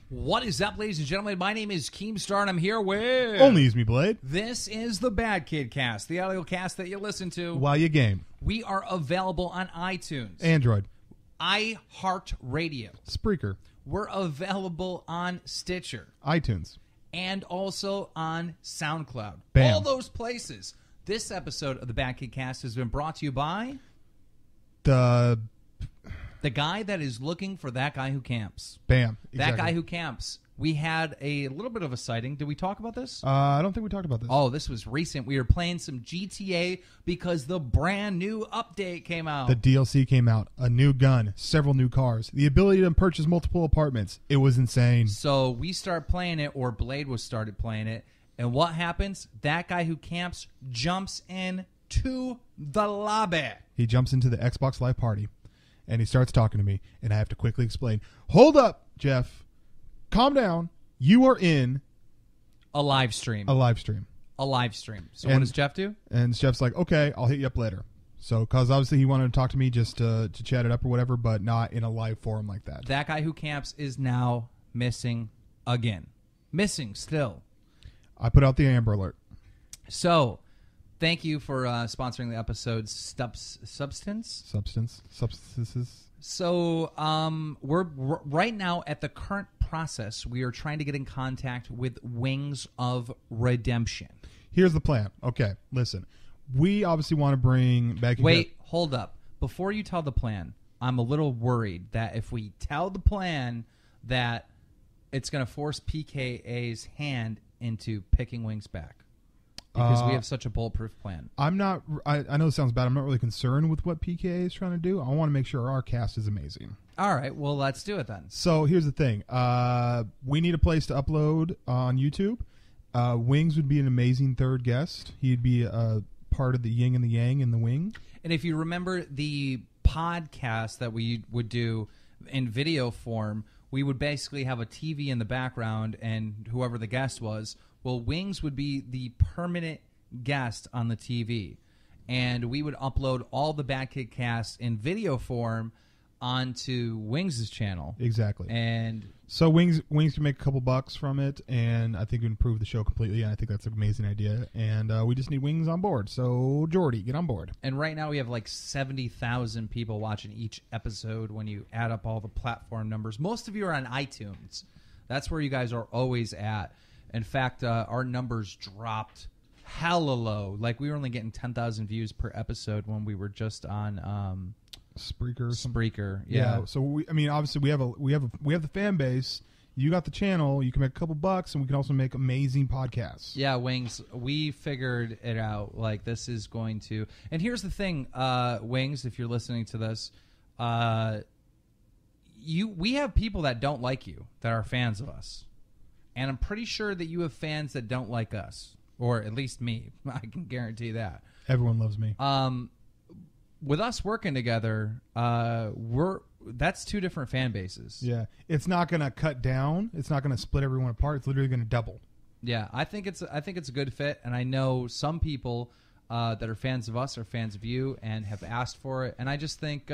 What is up, ladies and gentlemen? My name is Keemstar, and I'm here with... Only use me, Blade. This is the BadKidCast, the audio cast that you listen to. While you game. We are available on iTunes. Android. iHeartRadio. Spreaker. We're available on Stitcher. iTunes. And also on SoundCloud. Bam. All those places. This episode of the BadKidCast has been brought to you by... The guy that is looking for that guy who camps. Bam. Exactly. That guy who camps. We had a little bit of a sighting. Did we talk about this? I don't think we talked about this. Oh, this was recent. We were playing some GTA because the brand new update came out. The DLC came out. A new gun. Several new cars. The ability to purchase multiple apartments. It was insane. So we start playing it, or Blade was started playing it. And what happens? That guy who camps jumps in to the lobby. He jumps into the Xbox Live party. And he starts talking to me, and I have to quickly explain. Hold up, Jeff. Calm down. You are in a live stream. A live stream. So what does Jeff do? And Jeff's like, okay, I'll hit you up later. So, because obviously he wanted to talk to me just to chat it up or whatever, but not in a live forum like that. That guy who camps is now missing again. Missing still. I put out the Amber Alert. So... Thank you for sponsoring the episode's Substances. So we're right now at the current process. We are trying to get in contact with Wings of Redemption. Here's the plan. Okay, listen. We obviously want to bring back... Wait, hold up. Before you tell the plan, I'm a little worried that if we tell the plan that it's going to force PKA's hand into picking Wings back. Because we have such a bulletproof plan. I'm not... I know it sounds bad. I'm not really concerned with what PKA is trying to do. I want to make sure our cast is amazing. All right. Well, let's do it then. So here's the thing. We need a place to upload on YouTube. Wings would be an amazing third guest. He'd be a part of the yin and the yang in the wing. And if you remember the podcast that we would do in video form, we would basically have a TV in the background and whoever the guest was... Well, Wings would be the permanent guest on the TV, and we would upload all the BadKidCast in video form onto Wings' channel. Exactly. And so Wings can make a couple bucks from it, and I think it would improve the show completely, and I think that's an amazing idea. And we just need Wings on board. So, Jordy, get on board. And right now we have like 70,000 people watching each episode when you add up all the platform numbers. Most of you are on iTunes. That's where you guys are always at. In fact, our numbers dropped hella low. Like, we were only getting 10,000 views per episode when we were just on Spreaker. Yeah. So obviously we have the fan base. You got the channel. You can make a couple bucks, and we can also make amazing podcasts. Yeah, Wings. We figured it out. Like, this is going to. And here's the thing, Wings. If you're listening to this, we have people that don't like you that are fans of us. And I'm pretty sure that you have fans that don't like us, or at least me. I can guarantee that. Everyone loves me. With us working together, that's two different fan bases. Yeah, it's not going to cut down. It's not going to split everyone apart. It's literally going to double. Yeah, I think it's a good fit, and I know some people that are fans of us are fans of you and have asked for it, and I just think.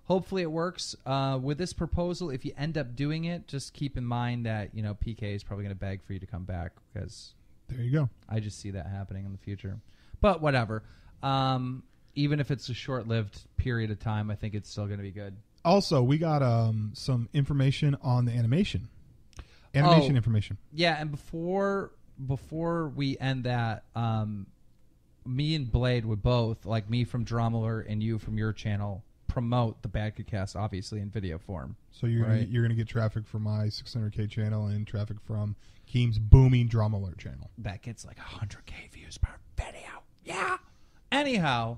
Hopefully it works. With this proposal, if you end up doing it, just keep in mind that PK is probably going to beg for you to come back because there you go. I just see that happening in the future. But whatever. Even if it's a short-lived period of time, I think it's still going to be good. Also, we got some information on the animation. Information. Yeah, and before we end that, me and Blade would both, like me from Drumler and you from your channel, promote the BadKidCast obviously in video form. So you're gonna get traffic from my 600K channel and traffic from Keem's booming Drama Alert channel. That gets like 100K views per video. Yeah. Anyhow,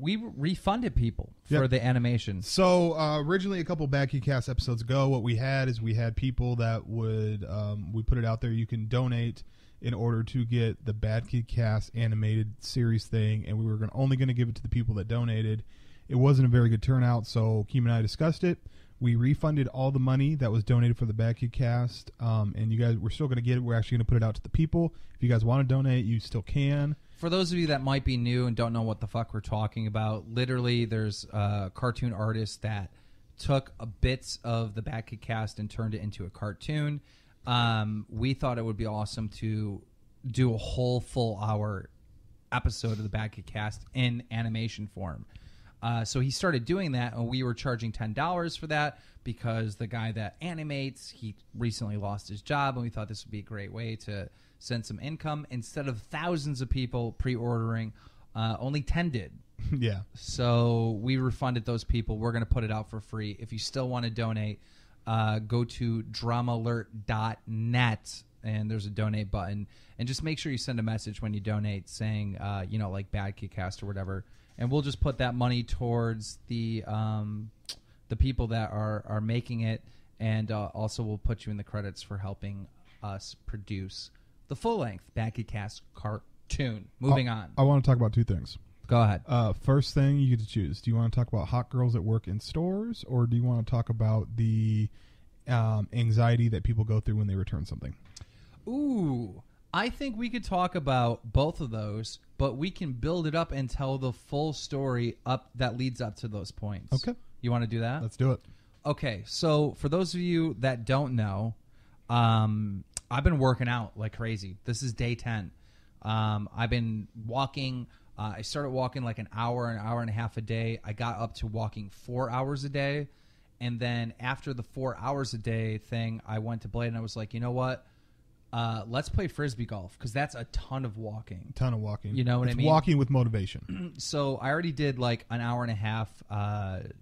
we refunded people for the animation. So originally, a couple BadKidCast episodes ago, what we had is we had people that would we put it out there. You can donate in order to get the BadKidCast animated series thing, and we were only going to give it to the people that donated. It wasn't a very good turnout, so Keem and I discussed it. We refunded all the money that was donated for the BadKidCast, and you guys, we're still going to get it. We're actually going to put it out to the people. If you guys want to donate, you still can. For those of you that might be new and don't know what the fuck we're talking about, literally there's a cartoon artist that took bits of the BadKidCast and turned it into a cartoon. We thought it would be awesome to do a whole full hour episode of the BadKidCast in animation form. So he started doing that, and we were charging $10 for that because the guy that animates, he recently lost his job, and we thought this would be a great way to send some income. Instead of thousands of people pre-ordering, only 10 did. Yeah. So we refunded those people. We're going to put it out for free. If you still want to donate, go to dramalert.net, and there's a donate button. And just make sure you send a message when you donate saying, like BadKidCast or whatever. And we'll just put that money towards the people that are making it. And also we'll put you in the credits for helping us produce the full-length BadKidCast cartoon. Moving on. I want to talk about two things. Go ahead. First thing, you get to choose. Do you want to talk about hot girls that work in stores, or do you want to talk about the anxiety that people go through when they return something? Ooh, I think we could talk about both of those, but we can build it up and tell the full story up that leads up to those points. Okay. You want to do that? Let's do it. Okay, so for those of you that don't know, I've been working out like crazy. This is day 10. I've been walking. I started walking like an hour and a half a day. I got up to walking 4 hours a day. And then after the 4 hours a day thing, I went to Blade and I was like, you know what? Let's play Frisbee golf because that's a ton of walking. You know what I mean? Walking with motivation. So I already did like an hour and a half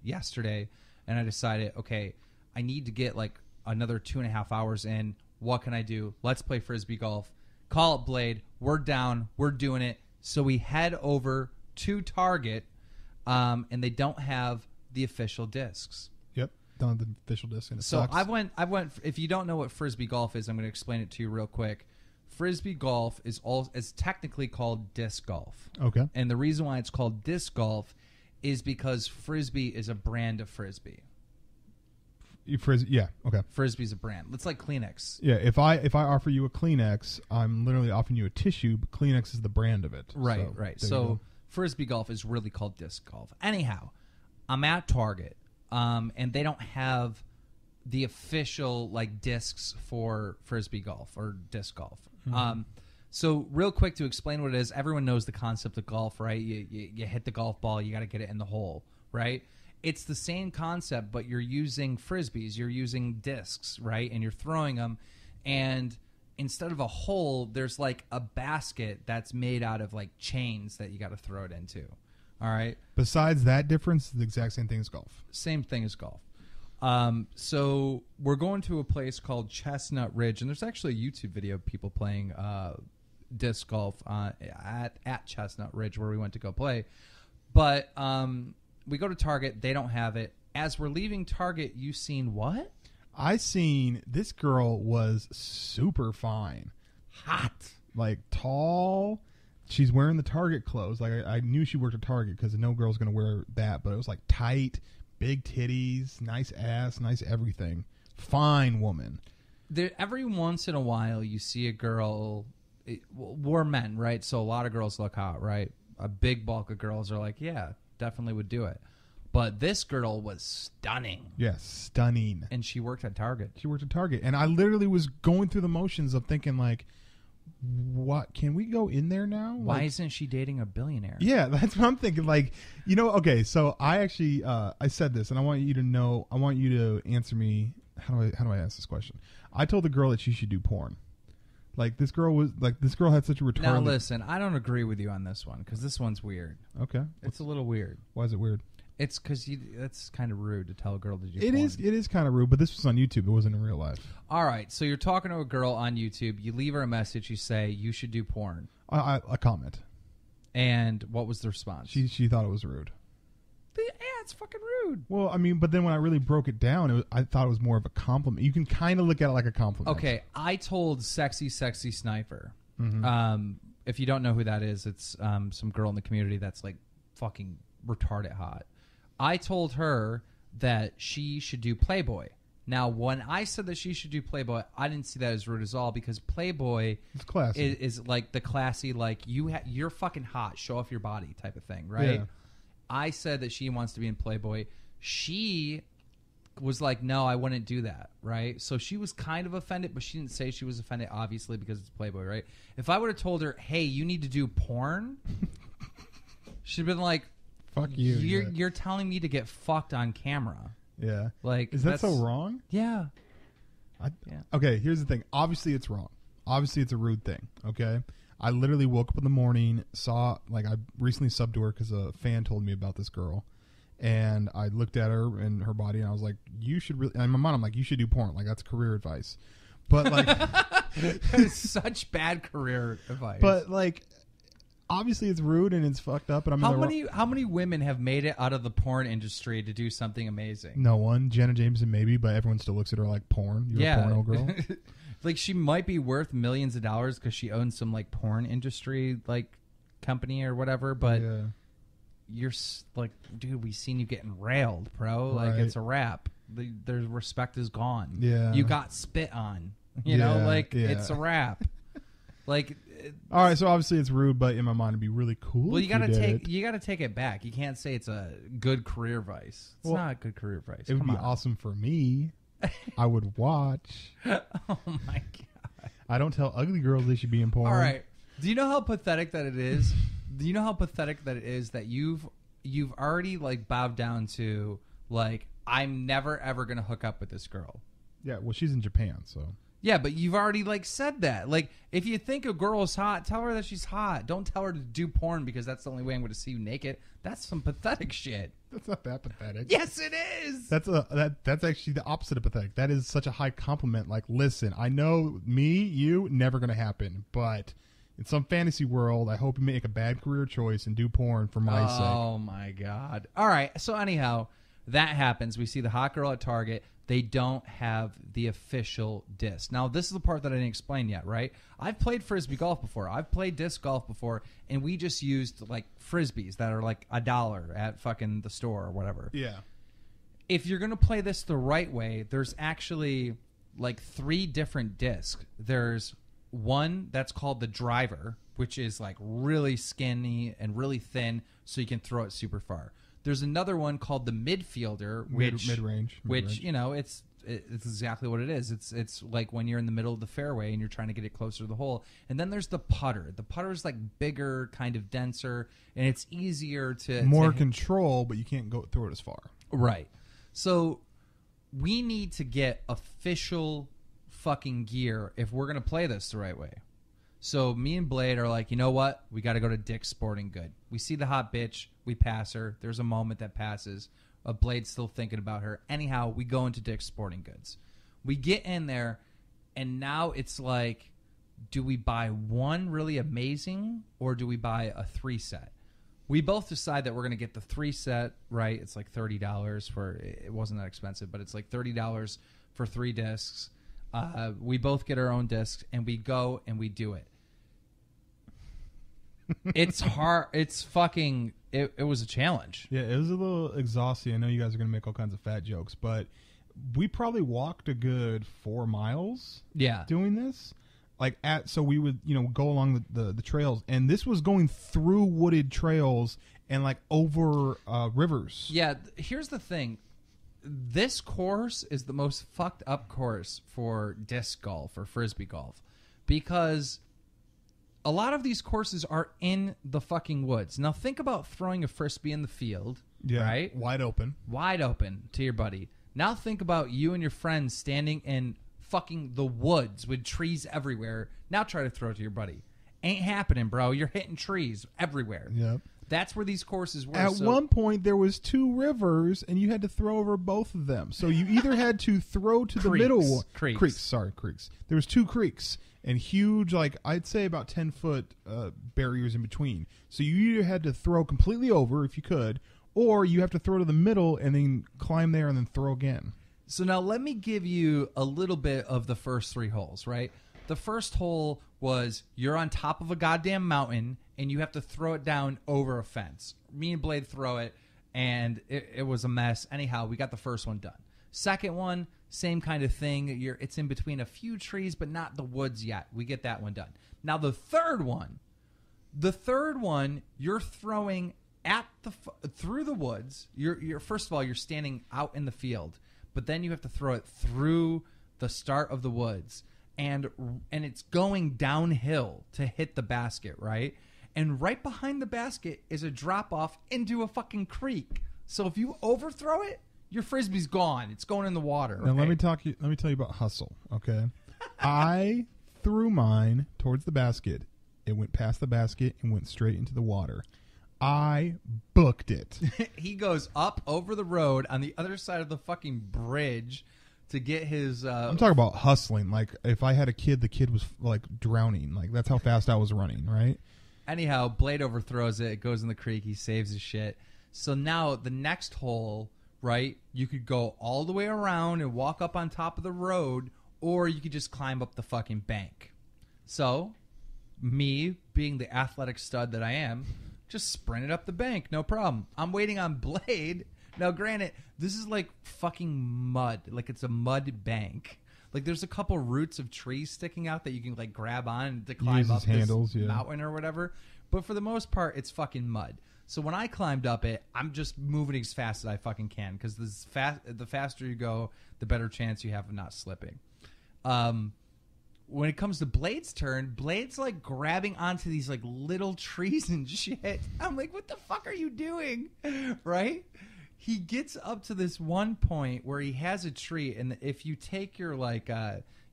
yesterday. And I decided, okay, I need to get like another 2.5 hours in. What can I do? Let's play Frisbee golf. Call it Blade. We're down. We're doing it. So we head over to Target, and they don't have the official discs. Yep, don't have the official disc, and it so sucks. I went. If you don't know what Frisbee golf is, I'm going to explain it to you real quick. Frisbee golf is technically called disc golf. Okay. And the reason why it's called disc golf is because Frisbee is a brand of Frisbee. Yeah, okay. Frisbee's a brand. It's like Kleenex. Yeah, if I offer you a Kleenex, I'm literally offering you a tissue, but Kleenex is the brand of it. Right, right. So Frisbee golf is really called disc golf. Anyhow, I'm at Target, and they don't have the official like discs for Frisbee golf or disc golf. Mm-hmm. So real quick to explain what it is, everyone knows the concept of golf, right? You hit the golf ball, you got to get it in the hole, right? It's the same concept, but you're using Frisbees, you're using discs, right? And you're throwing them, and instead of a hole, there's like a basket that's made out of like chains that you got to throw it into. All right. Besides that difference, it's the exact same thing as golf. Same thing as golf. So we're going to a place called Chestnut Ridge, and there's actually a YouTube video of people playing disc golf at Chestnut Ridge where we went to go play. But we go to Target. They don't have it. As we're leaving Target, you seen what? I seen this girl was super fine. Hot. Like tall. She's wearing the Target clothes. Like I knew she worked at Target because no girl's going to wear that. But it was like tight, big titties, nice ass, nice everything. Fine woman. Every once in a while, you see a girl. We're men, right? So a lot of girls look hot, right? A big bulk of girls are like, yeah, definitely would do it. But this girl was stunning. Yes, stunning. And she worked at Target. She worked at Target. And I literally was going through the motions of thinking, like, what? Can we go in there now? Why isn't she dating a billionaire? Yeah, that's what I'm thinking. Like, okay, so I actually, I said this, and I want you to know, I want you to answer me. How do I ask this question? I told the girl that she should do porn. Like, this girl had such a retarded... Now, listen, I don't agree with you on this one, because this one's weird. Okay. It's a little weird. Why is it weird? It's because that's kind of rude to tell a girl to do porn. It is kind of rude, but this was on YouTube. It wasn't in real life. All right, so you're talking to a girl on YouTube. You leave her a message. You say, you should do porn. I comment. And what was the response? She thought it was rude. Yeah, it's fucking rude. Well, I mean, but then when I really broke it down, I thought it was more of a compliment. You can kind of look at it like a compliment. Okay, I told Sexy Sniper. Mm-hmm. If you don't know who that is, it's some girl in the community that's like fucking retarded hot. I told her that she should do Playboy. Now, when I said that she should do Playboy, I didn't see that as rude at all because Playboy it's classy. Is like the classy, like you're fucking hot, show off your body type of thing, right? Yeah. I said that she wants to be in Playboy. She was like, no, I wouldn't do that, right? So she was kind of offended, but she didn't say she was offended, obviously, because it's Playboy, right? If I would have told her, hey, you need to do porn, she'd been like, fuck you. You're telling me to get fucked on camera. Yeah. Like, is that so wrong? Yeah. Okay, here's the thing. Obviously, it's wrong. Obviously, it's a rude thing, okay? I literally woke up in the morning, I recently subbed to her because a fan told me about this girl. And I looked at her and her body, and I was like, you should really... And in my mind, I'm like, you should do porn. Like, that's career advice. But, like... It's such bad career advice. But, like, obviously it's rude and it's fucked up. And how many women have made it out of the porn industry to do something amazing? No one. Jenna Jameson, maybe, but everyone still looks at her like porn. You're a porno girl. Like, she might be worth millions of dollars because she owns some, like, porn industry, like, company or whatever, but... Yeah. You're like, dude, we seen you getting railed, bro. Like, it's a wrap. Their respect is gone. Yeah. You got spit on. You know, like, it's a wrap. Like, all right, so obviously it's rude, but in my mind it'd be really cool. Well, you gotta take it back. You can't say it's a good career advice. It's not good career advice. It would be awesome for me. I would watch. Oh my god. I don't tell ugly girls they should be in porn. All right. Do you know how pathetic that it is? Do you know how pathetic that it is that you've already, like, bowed down to, like, I'm never ever gonna hook up with this girl? Yeah, well, she's in Japan, so. Yeah, but you've already, like, said that. Like, if you think a girl is hot, tell her that she's hot. Don't tell her to do porn because that's the only way I'm going to see you naked. That's some pathetic shit. That's not that pathetic. Yes, it is. That's actually the opposite of pathetic. That is such a high compliment. Like, listen, I know you, never going to happen, but in some fantasy world, I hope you make a bad career choice and do porn for my sake. Oh, my God. All right, so anyhow, that happens. We see the hot girl at Target. They don't have the official disc. Now, this is the part that I didn't explain yet, right? I've played Frisbee golf before. I've played disc golf before, and we just used, like, Frisbees that are, like, $1 at fucking the store or whatever. Yeah. If you're going to play this the right way, there's actually, like, 3 different discs. There's one that's called the driver, which is, like, really skinny and really thin, so you can throw it super far. There's another one called the midfielder, mid-range, you know, it's exactly what it is. It's like when you're in the middle of the fairway and you're trying to get it closer to the hole. And then there's the putter. The putter is like bigger, kind of denser, and it's easier to more control, but you can't go throw it as far. Right. So we need to get official fucking gear if we're gonna play this the right way. So me and Blade are like, you know what? We got to go to Dick's Sporting Good. We see the hot bitch. We pass her. There's a moment that passes. Blade's still thinking about her. Anyhow, we go into Dick's Sporting Goods. We get in there, and now it's like, do we buy one really amazing, or do we buy a 3-set? We both decide that we're going to get the 3-set, right? It's like $30 for, it wasn't that expensive, but it's like $30 for 3 discs. We both get our own discs, and we go and we do it. It's hard. It's fucking... It was a challenge. Yeah, it was a little exhausting. I know you guys are going to make all kinds of fat jokes, but we probably walked a good 4 miles doing this. So we would, go along the trails, and this was going through wooded trails and, like, over rivers. Yeah, here's the thing. This course is the most fucked up course for disc golf or Frisbee golf because a lot of these courses are in the fucking woods. Now think about throwing a Frisbee in the field, right? Wide open to your buddy. Now think about you and your friends standing in fucking the woods with trees everywhere. Now try to throw it to your buddy. Ain't happening, bro. You're hitting trees everywhere. Yep. That's where these courses were. At one point, there was 2 rivers, and you had to throw over both of them. So you either had to throw to the middle. Creeks. There was 2 creeks and huge, like, I'd say about 10-foot barriers in between. So you either had to throw completely over, if you could, or you have to throw to the middle and then climb there and then throw again. So now let me give you a little bit of the first 3 holes, right? The first hole was you're on top of a goddamn mountain and you have to throw it down over a fence. Me and Blade throw it, and it was a mess. Anyhow, we got the first one done. Second one, same kind of thing. It's in between a few trees, but not the woods yet. We get that one done. Now the third one, you're throwing through the woods. You're first of all, you're standing out in the field, but then you have to throw it through the start of the woods, and it's going downhill to hit the basket, right? And right behind the basket is a drop off into a fucking creek. So if you overthrow it, your frisbee's gone. It's going in the water. Now okay? let me tell you about hustle. Okay, I threw mine towards the basket. It went past the basket and went straight into the water. I booked it. He goes up over the road on the other side of the fucking bridge to get his... I'm talking about hustling. Like, if I had a kid, the kid was, like, drowning. Like, that's how fast I was running, right? Anyhow, Blade overthrows it. It goes in the creek. He saves his shit. So now the next hole, right, you could go all the way around and walk up on top of the road, or you could just climb up the fucking bank. So, me, being the athletic stud that I am... just sprint it up the bank, no problem. I'm waiting on Blade. Now, granted, this is like fucking mud. Like, it's a mud bank. Like, there's a couple roots of trees sticking out that you can, like, grab on to climb up this mountain or whatever. But for the most part, it's fucking mud. So when I climbed up it, I'm just moving as fast as I fucking can. Because the faster you go, the better chance you have of not slipping. When it comes to Blade's turn, Blade's like grabbing onto these like little trees and shit. I'm like, what the fuck are you doing? Right? He gets up to this one point where he has a tree, and if you take your like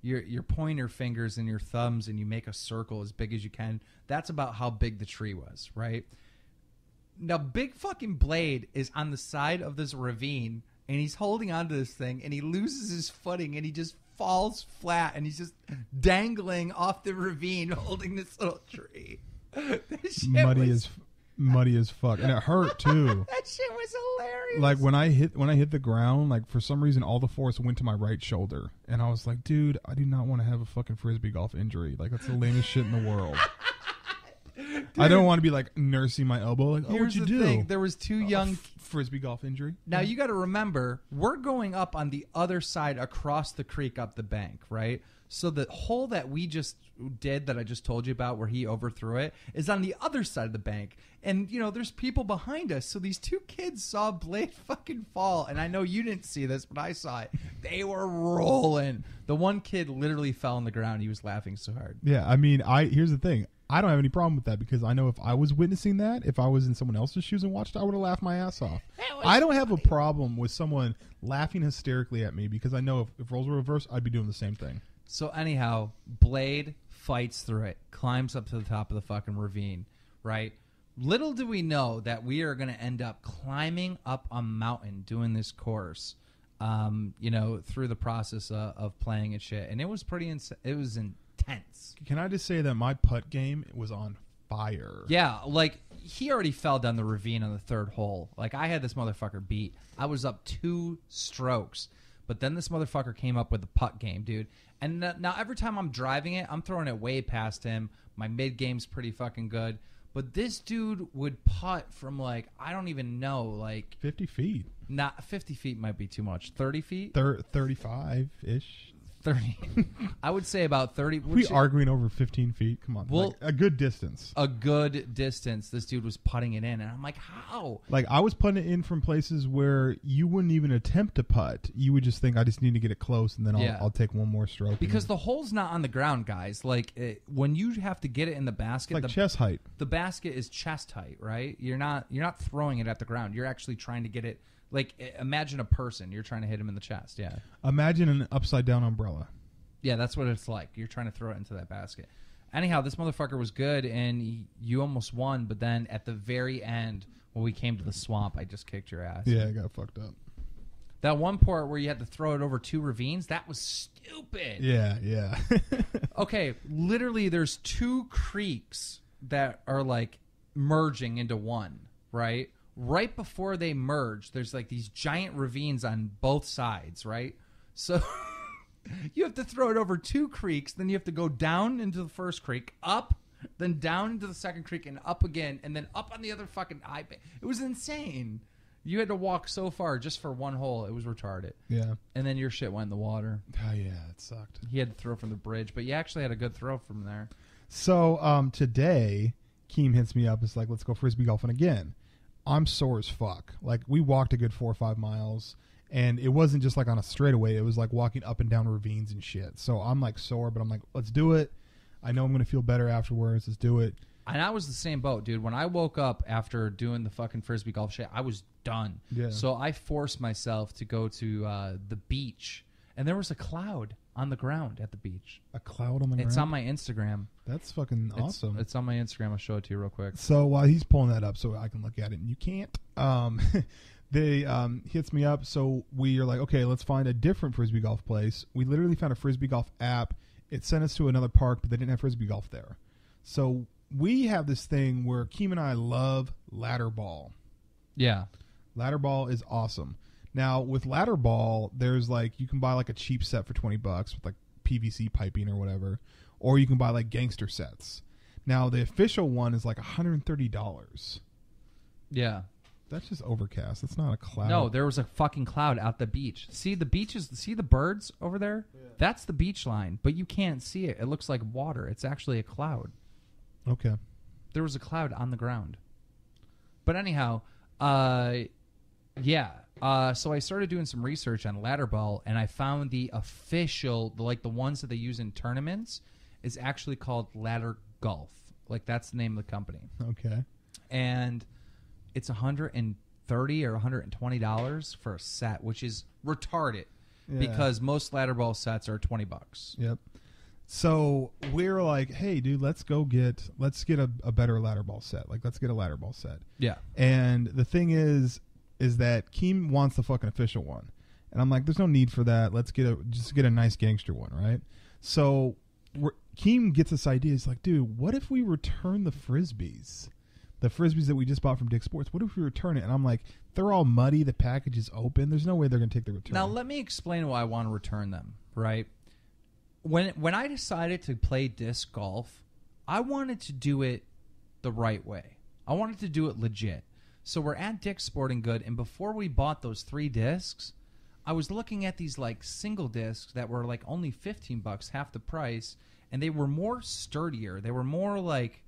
your pointer fingers and your thumbs and you make a circle as big as you can, that's about how big the tree was, right? Now, big fucking Blade is on the side of this ravine, and he's holding onto this thing, and he loses his footing, and he just falls flat, and he's just dangling off the ravine holding this little tree. Muddy as fuck, and it hurt too. That shit was hilarious. Like when I hit the ground, like for some reason all the force went to my right shoulder, and I was like, dude, I do not want to have a fucking frisbee golf injury. Like, that's the lamest shit in the world. Dude, I don't want to be like nursing my elbow. Like, what'd you do? Thing. There was two young frisbee golf injury. Now you got to remember, we're going up on the other side across the creek up the bank, right? So the hole that we just did, that I just told you about, where he overthrew it, is on the other side of the bank. And, you know, there's people behind us. So these two kids saw Blade fucking fall. And I know you didn't see this, but I saw it. They were rolling. The one kid literally fell on the ground. He was laughing so hard. Yeah, I mean, here's the thing. I don't have any problem with that, because I know if I was witnessing that, if I was in someone else's shoes and watched it, I would have laughed my ass off. I don't have a problem with someone laughing hysterically at me, because I know if roles were reversed, I'd be doing the same thing. So anyhow, Blade fights through it, climbs up to the top of the fucking ravine, right? Little do we know that we are going to end up climbing up a mountain doing this course, you know, through the process of playing and shit. And it was pretty it was intense. Can I just say that my putt game was on fire? Yeah, like, he already fell down the ravine on the third hole. Like, I had this motherfucker beat. I was up 2 strokes. But then this motherfucker came up with the putt game, dude. And now every time I'm driving it, I'm throwing it way past him. My mid-game's pretty fucking good. But this dude would putt from, like, I don't even know, like... 50 feet. Not 50 feet might be too much. 30 feet? 35-ish. 30. I would say about 30. We arguing over 15 feet? Come on. Well, like, a good distance. A good distance. This dude was putting it in. And I'm like, how? Like, I was putting it in from places where you wouldn't even attempt to putt. You would just think, I just need to get it close, and then I'll take one more stroke. Because the hole's not on the ground, guys. Like, when you have to get it in the basket, it's like chest height. The basket is chest height, right? You're not throwing it at the ground. You're actually trying to get it. Like, imagine a person. You're trying to hit him in the chest, yeah. Imagine an upside-down umbrella. Yeah, that's what it's like. You're trying to throw it into that basket. Anyhow, this motherfucker was good, and you almost won, but then at the very end, when we came to the swamp, I just kicked your ass. Yeah, I got fucked up. That one part where you had to throw it over 2 ravines, that was stupid. Yeah. Okay, literally there's 2 creeks that are, like, merging into one, right? Right before they merge, there's like these giant ravines on both sides, right? So you have to throw it over 2 creeks, then you have to go down into the first creek, up, then down into the second creek, and up again, and then up on the other fucking high bank. It was insane. You had to walk so far just for one hole. It was retarded. Yeah. And then your shit went in the water. Oh, yeah, it sucked. He had to throw from the bridge, but you actually had a good throw from there. So today, Keem hits me up. It's like, let's go frisbee golfing again. I'm sore as fuck. Like, we walked a good 4 or 5 miles, And it wasn't just like on a straightaway. It was like walking up and down ravines and shit. So I'm like sore, but I'm like, let's do it. I know I'm going to feel better afterwards. Let's do it. And I was the same boat, dude. When I woke up after doing the fucking Frisbee golf shit, I was done. Yeah. So I forced myself to go to the beach. And there was a cloud on the ground at the beach. A cloud on the ground? It's on my Instagram. That's fucking awesome. It's on my Instagram. I'll show it to you real quick. So while he's pulling that up so I can look at it, and you can't, they hits me up. So we are like, okay, let's find a different Frisbee golf place. We literally found a Frisbee golf app. It sent us to another park, but they didn't have Frisbee golf there. So we have this thing where Keem and I love ladder ball. Yeah. Ladder ball is awesome. Now, with ladder ball, there's like, you can buy like a cheap set for $20 with like PVC piping or whatever, or you can buy like gangster sets. Now, the official one is like $130. Yeah. That's just overcast. That's not a cloud. No, there was a fucking cloud at the beach. See the beaches? See the birds over there? Yeah. That's the beach line, but you can't see it. It looks like water. It's actually a cloud. Okay. There was a cloud on the ground. But anyhow, yeah. So I started doing some research on ladder ball, and I found the official, like the ones that they use in tournaments, is actually called Ladder Golf. Like that's the name of the company. Okay. And it's $130 or $120 for a set, which is retarded because most ladder ball sets are $20. Yep. So we're like, hey, dude, let's get a better ladder ball set. Like, let's get a ladder ball set. Yeah. And the thing is that Keem wants the fucking official one, and I'm like, there's no need for that. Let's get a nice gangster one, right? So Keem gets this idea. He's like, dude, what if we return the Frisbees? The Frisbees that we just bought from Dick's Sports, what if we return it? And I'm like, they're all muddy. The package is open. There's no way they're going to take the return. Now, let me explain why I want to return them, right? When I decided to play disc golf, I wanted to do it the right way. I wanted to do it legit. So we're at Dick's Sporting Good, and before we bought those 3 discs, I was looking at these like single discs that were like only $15, half the price, and they were more sturdier. They were more like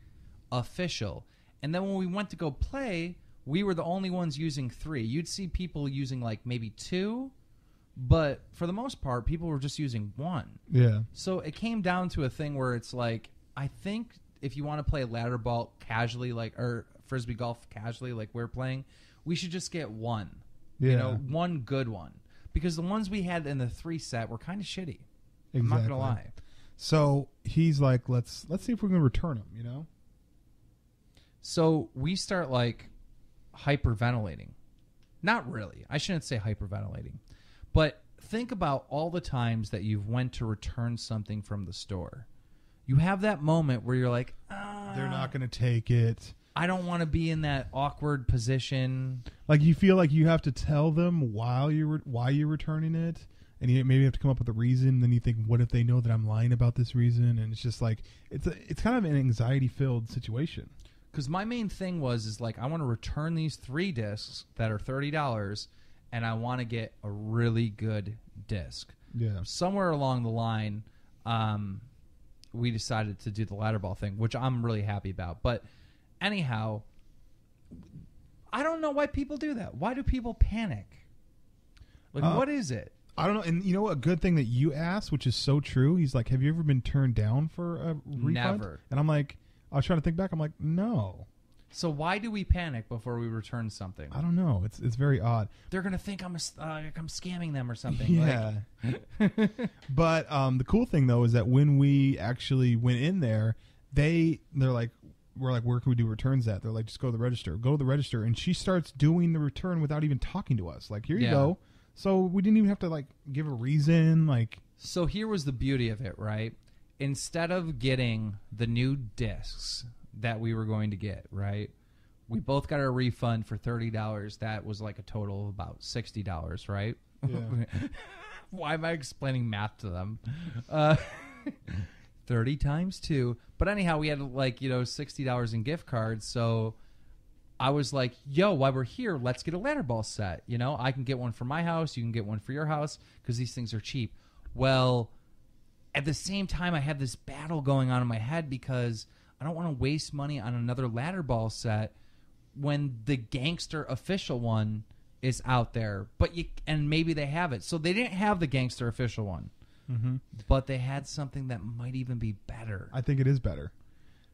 official. And then when we went to go play, we were the only ones using 3. You'd see people using like maybe 2, but for the most part, people were just using 1. Yeah. So it came down to a thing where it's like, I think if you want to play ladder ball casually, like or Frisbee golf casually, like we're playing, we should just get 1. Yeah. You know, 1 good one. Because the ones we had in the 3 set were kind of shitty. Exactly. I'm not gonna lie. So he's like, let's see if we can return them, you know? So we start like hyperventilating. Not really. I shouldn't say hyperventilating. But think about all the times that you've went to return something from the store. You have that moment where you're like, they're not going to take it. I don't want to be in that awkward position. Like you feel like you have to tell them why you're returning it, and you maybe have to come up with a reason. Then you think, what if they know that I'm lying about this reason? And it's just like it's kind of an anxiety-filled situation. Because my main thing is like I want to return these 3 discs that are $30, and I want to get a really good disc. Yeah. Somewhere along the line, we decided to do the ladder ball thing, which I'm really happy about. But anyhow, I don't know why people do that. Why do people panic? Like, what is it? I don't know. And you know, a good thing that you asked, which is so true. He's like, have you ever been turned down for a refund? Never. And I'm like, I was trying to think back. I'm like, no. So why do we panic before we return something? I don't know. It's very odd. They're gonna think I'm scamming them or something. Yeah. But the cool thing though is that when we actually went in there, they're like, we're like, where can we do returns at? They're like, just go to the register. Go to the register, and she starts doing the return without even talking to us. Like, here you go. So we didn't even have to like give a reason. Like, so here was the beauty of it, right? Instead of getting the new discs that we were going to get, right? We both got our refund for $30. That was like a total of about $60, right? Yeah. Why am I explaining math to them? 30 times 2. But anyhow, we had like, $60 in gift cards. So I was like, yo, while we're here, let's get a ladder ball set. I can get one for my house. You can get one for your house because these things are cheap. Well, at the same time, I had this battle going on in my head because I don't want to waste money on another ladder ball set when the gangster official one is out there, and maybe they have it. So they didn't have the gangster official one, but they had something that might even be better. I think it is better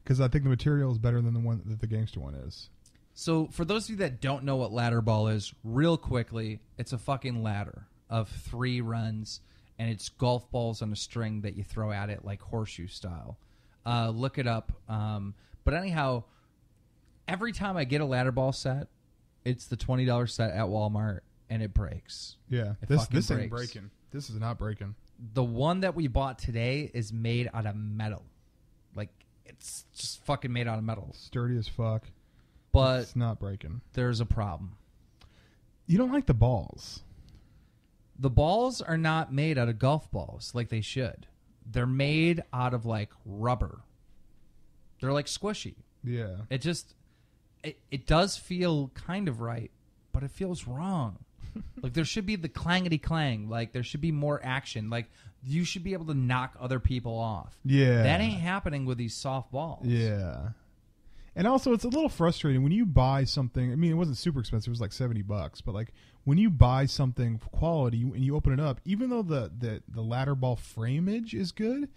because I think the material is better than the one that the gangster one is. So for those of you that don't know what ladder ball is, real quickly, it's a fucking ladder of 3 runs, and it's golf balls on a string that you throw at it like horseshoe style. Look it up. But anyhow, every time I get a ladder ball set, it's the $20 set at Walmart, and it breaks. Yeah, this ain't breaking. This is not breaking. The one that we bought today is made out of metal. Like, it's just fucking made out of metal. Sturdy as fuck. But it's not breaking. There's a problem. You don't like the balls. The balls are not made out of golf balls like they should. They're made out of, like, rubber. They're, like, squishy. Yeah. It does feel kind of right, but it feels wrong. Like, there should be the clangety clang. Like, there should be more action. Like, you should be able to knock other people off. Yeah. That ain't happening with these soft balls. Yeah. And also, it's a little frustrating when you buy something. I mean, it wasn't super expensive. It was like $70. But, like, when you buy something for quality and you open it up, even though the ladder ball frameage is good,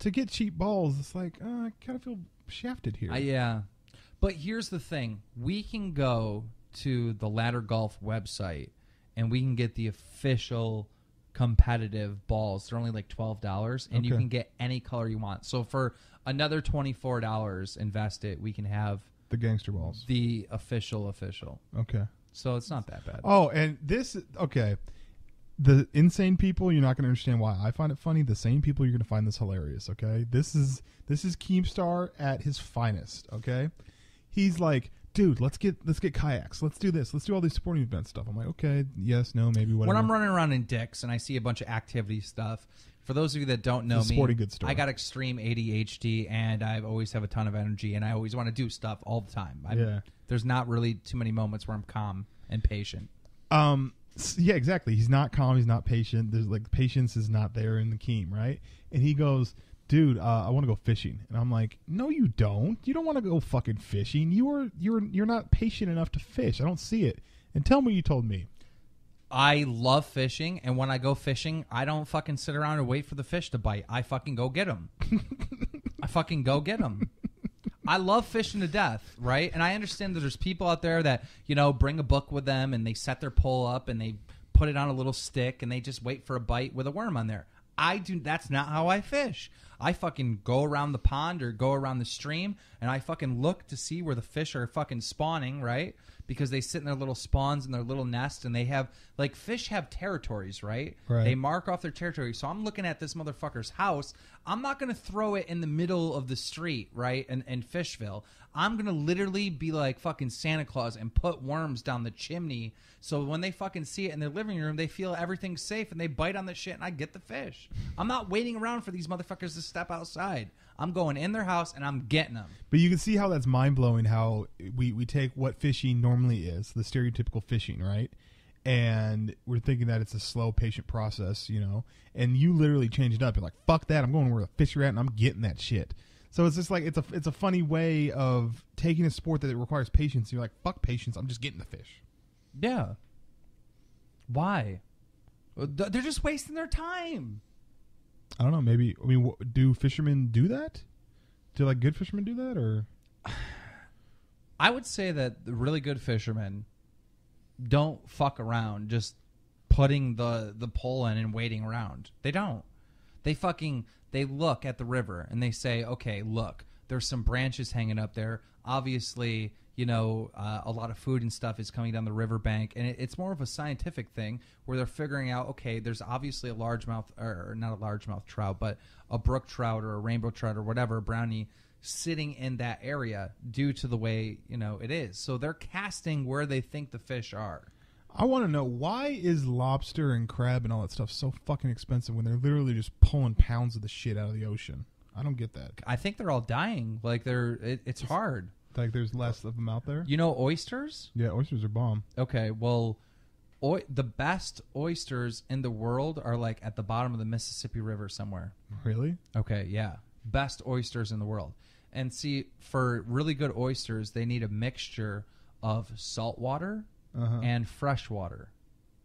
to get cheap balls, it's like, I kind of feel shafted here. Yeah. But here's the thing. We can go to the Ladder Golf website, and we can get the official competitive balls. They're only like $12, and you can get any color you want. So for another $24 invested, we can have the gangster balls, the official. Okay. So it's not that bad. Oh, and this, okay. The insane people, you're not going to understand why I find it funny. The sane people, you're going to find this hilarious, okay? This is Keemstar at his finest, okay? He's like, dude, let's get kayaks. Let's do this. Let's do all these sporting event stuff. I'm like, okay, yes, no, maybe, whatever. When I'm running around in Dick's and I see a bunch of activity stuff, for those of you that don't know me, sporting goods store. I got extreme ADHD, and I always have a ton of energy, and I always want to do stuff all the time. There's not really too many moments where I'm calm and patient. Yeah, exactly. He's not calm. He's not patient. There's like patience is not there in the Keem, right? And he goes, dude, I want to go fishing. And I'm like, no, you don't. You don't want to go fucking fishing. You're not patient enough to fish. I don't see it. And tell me what you told me. I love fishing, and when I go fishing, I don't fucking sit around and wait for the fish to bite. I fucking go get them. I love fishing to death, right? And I understand that there's people out there that, bring a book with them, and they set their pole up, and they put it on a little stick, and they just wait for a bite with a worm on there. That's not how I fish. I fucking go around the pond or go around the stream, and I fucking look to see where the fish are fucking spawning, right? Because they sit in their little spawns in their little nest, and they have, like, fish have territories, right? They mark off their territory. So I'm looking at this motherfucker's house. I'm not going to throw it in the middle of the street, right, in Fishville. I'm going to literally be like fucking Santa Claus and put worms down the chimney, so when they fucking see it in their living room, they feel everything's safe, and they bite on the shit, and I get the fish. I'm not waiting around for these motherfuckers to step outside. I'm going in their house, and I'm getting them. But you can see how that's mind-blowing, how we take what fishing normally is, the stereotypical fishing, right? And we're thinking that it's a slow, patient process, and you literally change it up. You're like, fuck that, I'm going where the fish are at, and I'm getting that shit. So it's just like, it's a funny way of taking a sport that it requires patience. You're like, fuck patience, I'm just getting the fish. Yeah. Why? They're just wasting their time. I don't know. Maybe, do fishermen do that? Do like good fishermen do that, or? I would say that the really good fishermen don't fuck around just putting the pole in and waiting around. They don't. They look at the river and they say, okay, look, there's some branches hanging up there. Obviously, a lot of food and stuff is coming down the riverbank, and it's more of a scientific thing where they're figuring out, okay, there's obviously a largemouth, or not a largemouth trout, but a brook trout or a rainbow trout or whatever, brownie, sitting in that area due to the way, it is. So they're casting where they think the fish are. I want to know, why is lobster and crab and all that stuff so fucking expensive when they're literally just pulling pounds of the shit out of the ocean? I don't get that. I think they're all dying. Like, it's hard. Like, there's less of them out there? Oysters? Yeah, oysters are bomb. Okay, well, the best oysters in the world are, like, at the bottom of the Mississippi River somewhere. Really? Okay, yeah. Best oysters in the world. And see, for really good oysters, they need a mixture of salt water and freshwater.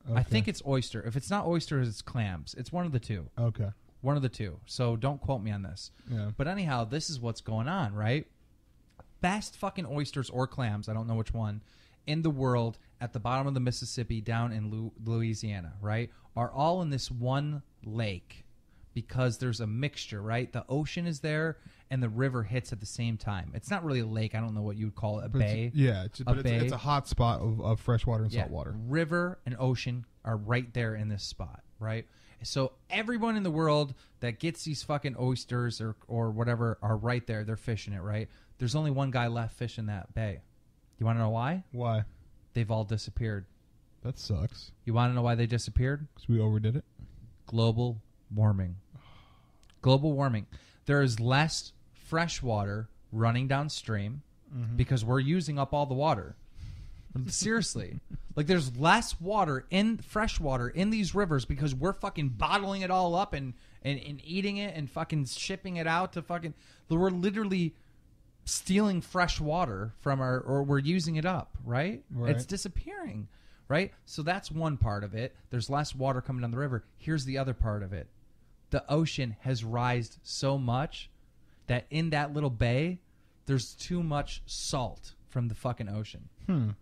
Okay. I think it's oyster. If it's not oysters, it's clams. It's one of the two. Okay. One of the two. So don't quote me on this. Yeah. But anyhow, this is what's going on, right? Best fucking oysters or clams, I don't know which one, in the world at the bottom of the Mississippi down in Louisiana, right, are all in this one lake because there's a mixture, right? The ocean is there and the river hits at the same time. It's not really a lake. I don't know what you would call it, a bay. It's a hot spot of freshwater and saltwater. River and ocean are right there in this spot, right? So everyone in the world that gets these fucking oysters or whatever are right there. They're fishing it, right? There's only one guy left fishing that bay. You want to know why? Why? They've all disappeared. That sucks. You want to know why they disappeared? Because we overdid it? Global warming. Global warming. There is less fresh water running downstream because we're using up all the water. Seriously. Like, there's less water in fresh water in these rivers because we're fucking bottling it all up and eating it and fucking shipping it out to fucking... We're literally stealing fresh water from or we're using it up, right? It's disappearing, right? So that's one part of it. There's less water coming down the river. Here's the other part of it. The ocean has rised so much that in that little bay, there's too much salt from the fucking ocean.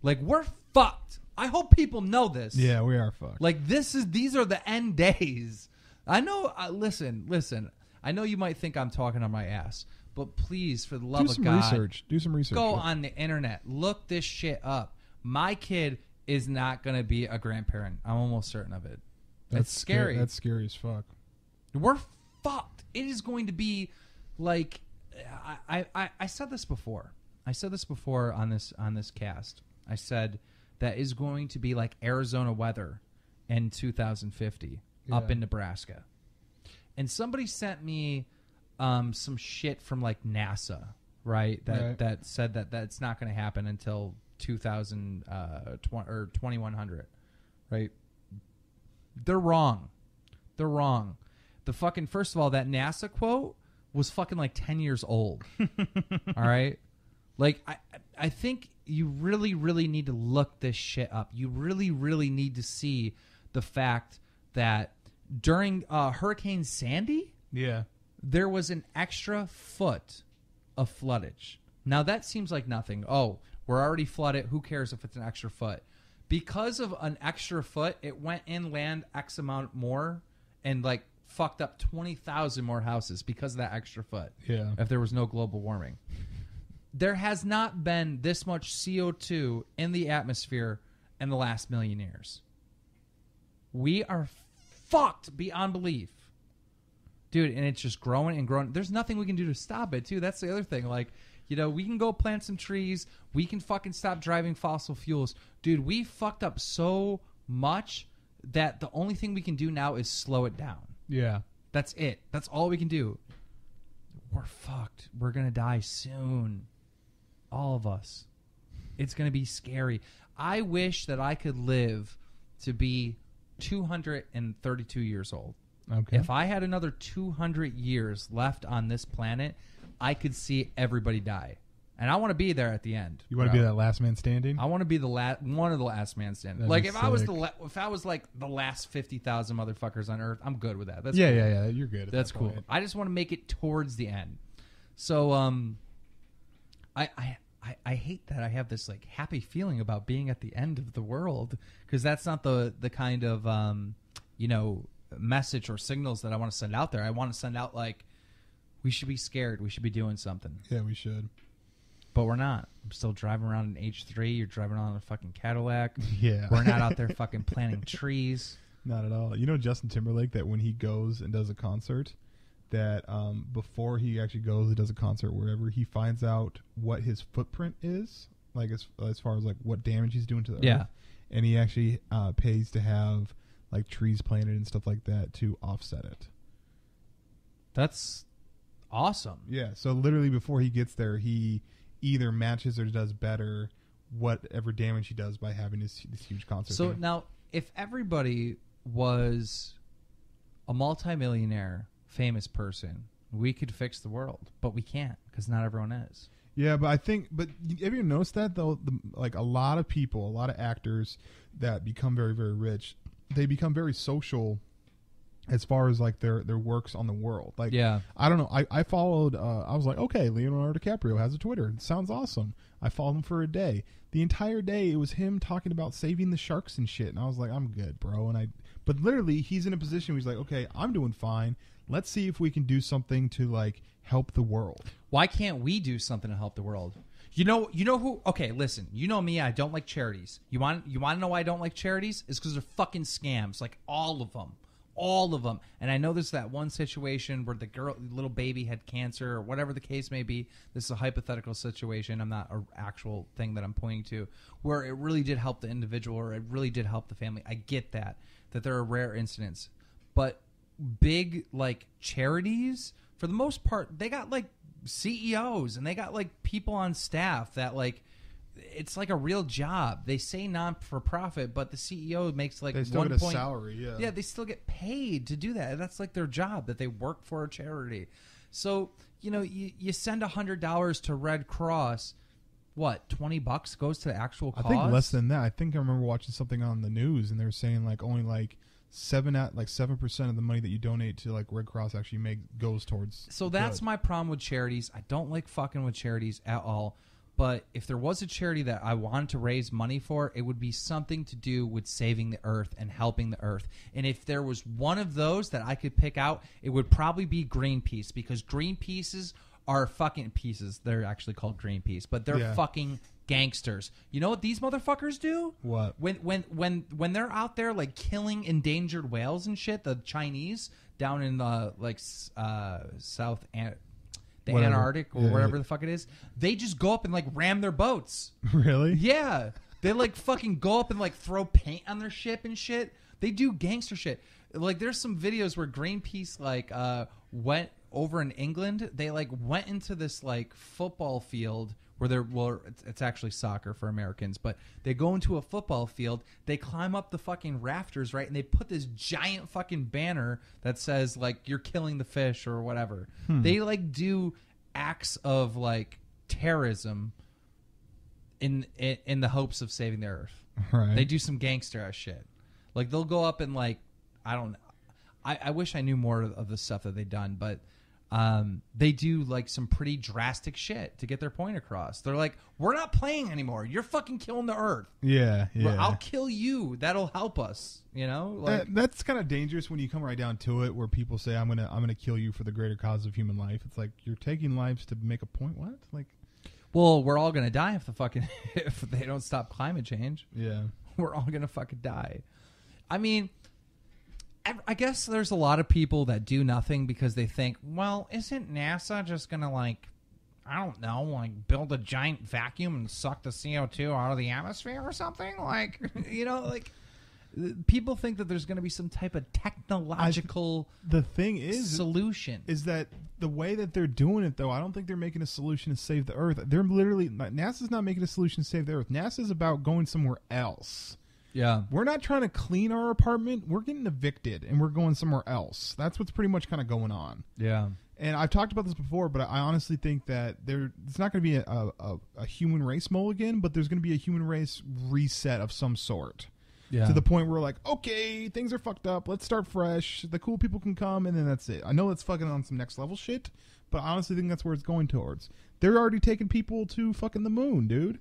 Like, we're fucked. I hope people know this. Yeah, we are fucked. Like, these are the end days. I know, listen. I know you might think I'm talking on my ass, but please, for the love of God, do some research. Go on the internet. Look this shit up. My kid is not going to be a grandparent. I'm almost certain of it. That's scary. That's scary as fuck. We're fucked. It is going to be like... I said this before. I said this before on this cast. I said that is going to be like Arizona weather in 2050 up in Nebraska. And somebody sent me some shit from like NASA, right? That said that that's not going to happen until 2020 or 2100, right? They're wrong. They're wrong. The fucking, first of all, that NASA quote was fucking like 10 years old. All right? Like, I think you really, really need to look this shit up. You really, really need to see the fact that during Hurricane Sandy, there was an extra foot of floodage. Now, that seems like nothing. Oh, we're already flooded. Who cares if it's an extra foot? Because of an extra foot, it went inland X amount more and, like, fucked up 20,000 more houses because of that extra foot. Yeah. If there was no global warming. There has not been this much CO2 in the atmosphere in the last million years. We are fucked beyond belief. Dude, and it's just growing and growing. There's nothing we can do to stop it, too. That's the other thing. Like, you know, we can go plant some trees. We can fucking stop driving fossil fuels. Dude, we fucked up so much that the only thing we can do now is slow it down. Yeah. That's it. That's all we can do. We're fucked. We're going to die soon. All of us. It's going to be scary. I wish that I could live to be 232 years old. Okay. If I had another 200 years left on this planet, I could see everybody die. And I want to be there at the end. You want to be that last man standing? I want to be one of the last man standing. That'd like be if sick. I was like the last 50,000 motherfuckers on Earth, I'm good with that. That's yeah, cool. yeah. You're good. That's cool. Point. I just want to make it towards the end. So I hate that I have this like happy feeling about being at the end of the world, because that's not the kind of message or signals that I want to send out there. I want to send out like, we should be scared. We should be doing something. Yeah, we should. But we're not. I'm still driving around an H3. You're driving around a fucking Cadillac. Yeah. We're not out there fucking planting trees. Not at all. You know Justin Timberlake, that when he goes and does a concert, that before he actually goes and does a concert wherever, he finds out what his footprint is, like as far as like what damage he's doing to the earth. And he actually pays to have like trees planted and stuff like that to offset it. That's awesome. Yeah. So literally before he gets there, he either matches or does better whatever damage he does by having this huge concert. So now, if everybody was a multimillionaire, famous person, we could fix the world, but we can't because not everyone is. Yeah, but have you noticed that though? Like a lot of people, a lot of actors that become very, very rich, they become very social as far as like their works on the world. Like, Yeah. I don't know. I followed. I was like, okay, Leonardo DiCaprio has a Twitter. It sounds awesome. I followed him for a day. The entire day, it was him talking about saving the sharks and shit. And I was like, I'm good, bro. But literally, he's in a position where he's like, okay, I'm doing fine. Let's see if we can do something to like help the world. Why can't we do something to help the world? You know who? Okay, listen. You know me. I don't like charities. You want to know why I don't like charities? It's because they're fucking scams. Like all of them. And I know there's that one situation where the little baby had cancer or whatever the case may be. This is a hypothetical situation. I'm not an actual thing that I'm pointing to, where it really did help the individual or it really did help the family. I get that there are rare incidents, but big like charities, for the most part, they got like CEOs and they got like people on staff that like, it's like a real job. They say non-for-profit, but the CEO makes like they still get a salary. Yeah, they still get paid to do that. That's like their job, that they work for a charity. So you send $100 to Red Cross. What, $20 goes to the actual cause? I think less than that. I think I remember watching something on the news, and they were saying like only like 7% of the money that you donate to like Red Cross actually goes towards. So that's my problem with charities. I don't like fucking with charities at all. But if there was a charity that I wanted to raise money for, it would be something to do with saving the earth and helping the earth. And if there was one of those that I could pick out, it would probably be Greenpeace, because Greenpeaces are fucking pieces. They're actually called Greenpeace, but they're fucking gangsters. You know what these motherfuckers do? What? When they're out there like killing endangered whales and shit, the Chinese down in the like South Antarctic or wherever the fuck it is, they just go up and like ram their boats. Really? Yeah. They like fucking go up and like throw paint on their ship and shit. They do gangster shit. Like there's some videos where Greenpeace like went over in England. They like went into this like football field where it's actually soccer for Americans, but they go into a football field, they climb up the fucking rafters, right, and they put this giant fucking banner that says like you're killing the fish or whatever. They like do acts of like terrorism in the hopes of saving the earth. Right. They do some gangster ass shit. Like they'll go up and like, I don't know. I wish I knew more of the stuff that they've done, but they do like some pretty drastic shit to get their point across. They're like, we're not playing anymore. You're fucking killing the earth. Yeah. I'll kill you. That'll help us. You know, like, that's kind of dangerous when you come right down to it, where people say, I'm gonna kill you for the greater cause of human life. It's like you're taking lives to make a point. What? Like, well, we're all gonna die if they don't stop climate change. Yeah, we're all gonna fucking die. I mean, I guess there's a lot of people that do nothing because they think, well, isn't NASA just going to, like, I don't know, like, build a giant vacuum and suck the CO2 out of the atmosphere or something? Like, like, people think that there's going to be some type of technological solution. Is that the way that they're doing it, though, I don't think they're making a solution to save the Earth. They're literally, NASA's not making a solution to save the Earth. NASA's about going somewhere else. Yeah. We're not trying to clean our apartment. We're getting evicted, and we're going somewhere else. That's what's pretty much kind of going on. Yeah. And I've talked about this before, but I honestly think that it's not going to be a human race mulligan, but there's going to be a human race reset of some sort. Yeah. To the point where we're like, okay, things are fucked up. Let's start fresh. The cool people can come, and then that's it. I know it's fucking on some next level shit, but I honestly think that's where it's going towards. They're already taking people to fucking the moon, dude.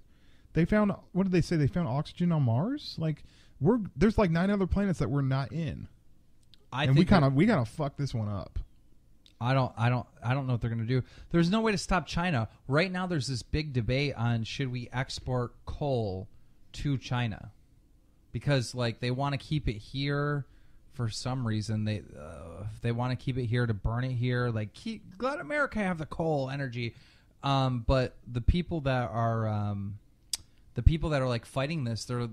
They found, what did they say? They found oxygen on Mars? Like, there's like 9 other planets that we're not in. We kind of fucked this one up. I don't know what they're going to do. There's no way to stop China. Right now there's this big debate on should we export coal to China? Because like they want to keep it here for some reason. They want to keep it here to burn it here. Like let America have the coal energy. But the people that are like fighting this, they're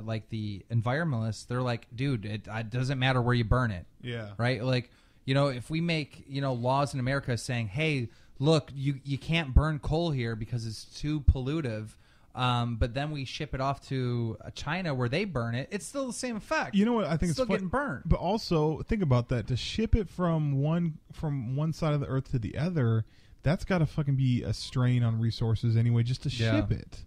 like the environmentalists. They're like, dude, it doesn't matter where you burn it. Yeah. Right? Like, if we make, laws in America saying, hey, look, you can't burn coal here because it's too pollutive, but then we ship it off to China where they burn it, it's still the same effect. You know what? I think it's still getting burned. But also, think about that. To ship it from one side of the earth to the other, that's got to fucking be a strain on resources anyway, just to ship it.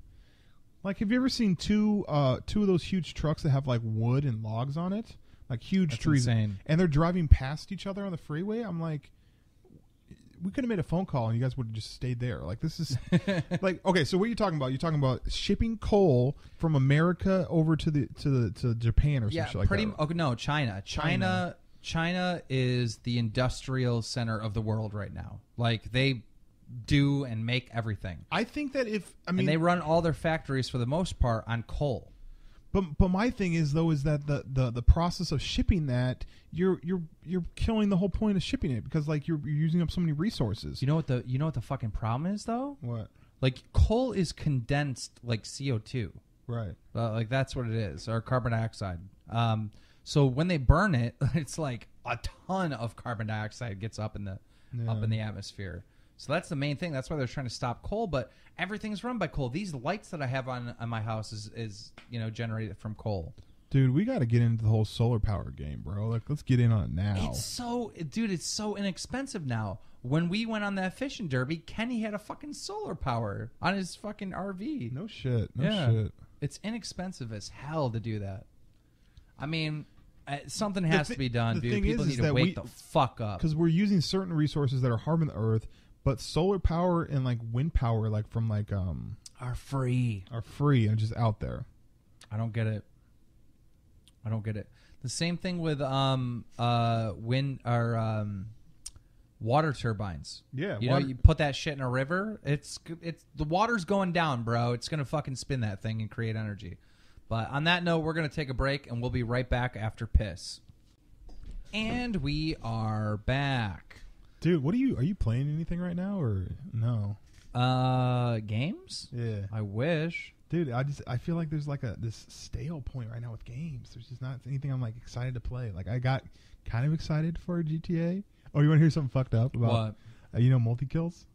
Like, have you ever seen two of those huge trucks that have like wood and logs on it, like huge trees, insane. And they're driving past each other on the freeway? I'm like, we could have made a phone call and you guys would have just stayed there. Like, this is like, okay, so what are you talking about? You're talking about shipping coal from America over to Japan or some shit like that. Okay, no, China. China is the industrial center of the world right now. Like, they do and make everything. I think that and they run all their factories for the most part on coal. But my thing is though is that the process of shipping that you're killing the whole point of shipping it, because like you're using up so many resources. You know what the fucking problem is though? What? Like, coal is condensed like CO2. Right. Like, that's what it is, or carbon dioxide. So when they burn it, it's like a ton of carbon dioxide gets up in the atmosphere. So that's the main thing. That's why they're trying to stop coal. But everything's run by coal. These lights that I have on my house is generated from coal. Dude, we got to get into the whole solar power game, bro. Like, let's get in on it now. It's so inexpensive now. When we went on that fishing derby, Kenny had a fucking solar power on his fucking RV. No shit. No shit. It's inexpensive as hell to do that. I mean, something has to be done, dude. People need to wake the fuck up. Because we're using certain resources that are harming the earth, but solar power and like wind power, like from like are free and just out there. I don't get it. The same thing with wind or water turbines. Yeah, you put that shit in a river. It's the water's going down, bro. It's gonna fucking spin that thing and create energy. But on that note, we're gonna take a break and we'll be right back after piss. And we are back. Dude, are you playing anything right now or no? Games? Yeah. I wish. Dude, I feel like there's like this stale point right now with games. There's just not anything I'm like excited to play. Like, I got kind of excited for GTA. Oh, you want to hear something fucked up about what? Multi-Kills?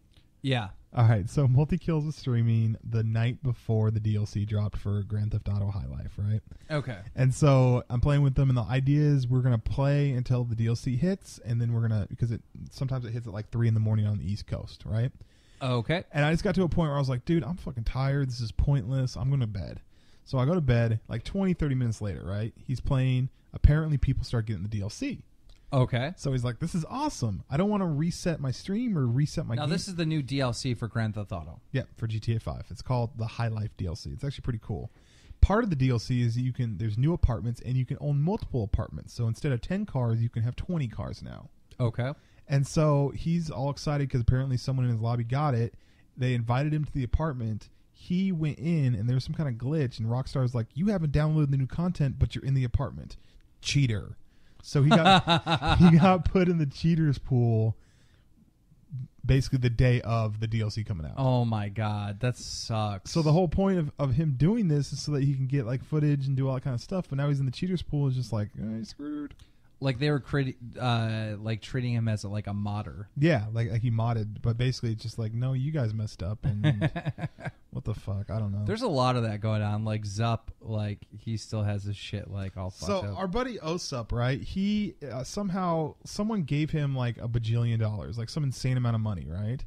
Yeah. All right, so Multi-Kills was streaming the night before the DLC dropped for Grand Theft Auto High Life, right? Okay. And so I'm playing with them, and the idea is we're going to play until the DLC hits, and then we're going to, because sometimes it hits at like 3 in the morning on the East Coast, right? Okay. And I just got to a point where I was like, dude, I'm fucking tired. This is pointless. I'm going to bed. So I go to bed, like 20, 30 minutes later, right? He's playing. Apparently people start getting the DLC. Okay. So he's like, this is awesome. I don't want to reset my stream or reset my game. Now, this is the new DLC for Grand Theft Auto. Yeah, for GTA 5. It's called the High Life DLC. It's actually pretty cool. Part of the DLC is there's new apartments, and you can own multiple apartments. So instead of 10 cars, you can have 20 cars now. Okay. And so he's all excited because apparently someone in his lobby got it. They invited him to the apartment. He went in, and there was some kind of glitch, and Rockstar's like, you haven't downloaded the new content, but you're in the apartment. Cheater. So he got put in the cheaters pool basically the day of the DLC coming out. Oh my god, that sucks. So the whole point of him doing this is so that he can get like footage and do all that kind of stuff, but now he's in the cheaters pool. Is just like, he's screwed. Like they were treating him as like a modder. Yeah, like he modded, but basically it's just like, no, you guys messed up, and what the fuck? I don't know. There's a lot of that going on. Like Zup, like he still has his shit like all fucked up. So our buddy Osup, right? He somehow someone gave him like $1 bajillion, like some insane amount of money, right?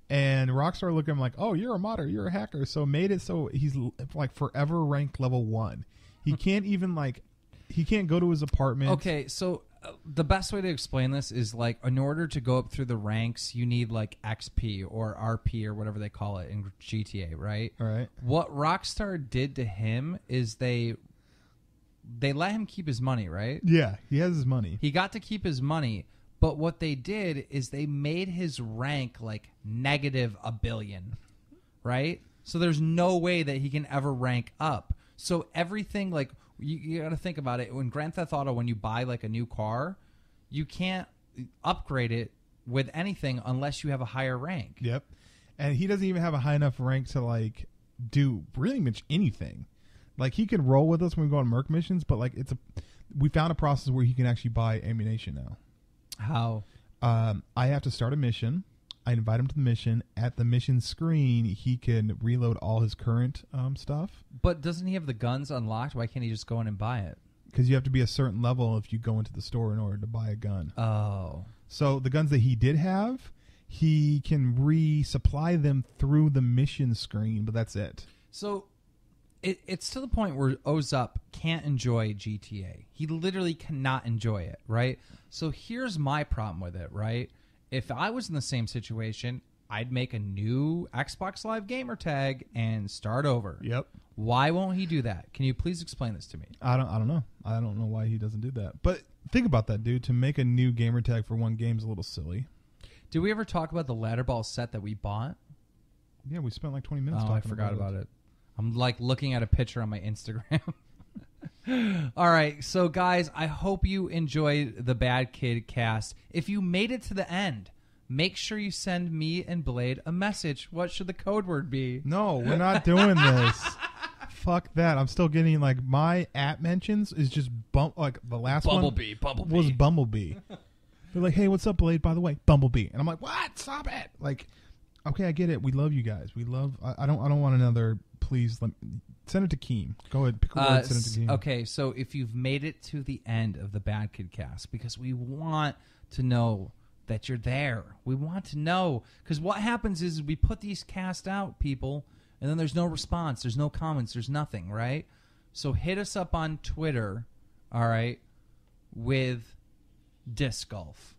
And Rockstar looked at him like, oh, you're a modder, you're a hacker. So made it so he's like forever ranked level 1. He can't even like. He can't go to his apartment. Okay, so the best way to explain this is like in order to go up through the ranks, you need like XP or RP or whatever they call it in GTA, right? All right. What Rockstar did to him is they let him keep his money, right? Yeah, he has his money. He got to keep his money, but what they did is they made his rank like negative $1 billion, right? So there's no way that he can ever rank up. So everything like... You got to think about it. When Grand Theft Auto, when you buy like a new car, you can't upgrade it with anything unless you have a higher rank. Yep. And he doesn't even have a high enough rank to like do really much anything. Like he can roll with us when we go on Merc missions, but like we found a process where he can actually buy ammunition now. How? I have to start a mission. I invite him to the mission. At the mission screen, he can reload all his current stuff. But doesn't he have the guns unlocked? Why can't he just go in and buy it? Because you have to be a certain level if you go into the store in order to buy a gun. Oh. So the guns that he did have, he can resupply them through the mission screen, but that's it. So it's to the point where Ozup can't enjoy GTA. He literally cannot enjoy it, right? So here's my problem with it, right? If I was in the same situation, I'd make a new Xbox Live gamer tag and start over. Yep. Why won't he do that? Can you please explain this to me? I don't know. I don't know why he doesn't do that. But think about that, dude. To make a new gamer tag for one game is a little silly. Did we ever talk about the ladder ball set that we bought? Yeah, we spent like 20 minutes talking I forgot about it. I'm like looking at a picture on my Instagram. All right, so guys, I hope you enjoyed the Bad Kid Cast. If you made it to the end, make sure you send me and Blade a message. What should the code word be? No, we're not doing this. Fuck that. I'm still getting like my app mentions is just like the last Bumblebee was Bumblebee. They're like, hey, what's up, Blade? By the way, Bumblebee. And I'm like, what? Stop it. Like, okay, I get it. We love you guys. We love. I don't want another. Please send it to Keem. Go ahead. Pick a word. Send it to Keem. Okay, so if you've made it to the end of the Bad Kid Cast, because we want to know that you're there. We want to know, because what happens is we put these casts out, people, and then there's no response, there's no comments, there's nothing, right? So hit us up on Twitter, all right, with Disc Golf.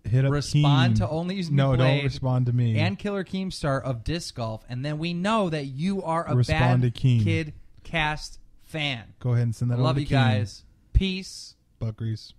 Hit up Respond Keem. to only use No, Blade don't respond to me. and Killer Keemstar of Disc Golf, and then we know that you are a Respond Bad to Keem. Kid Cast fan. Go ahead and send that over Love to you Keem. guys. Peace. Buckries.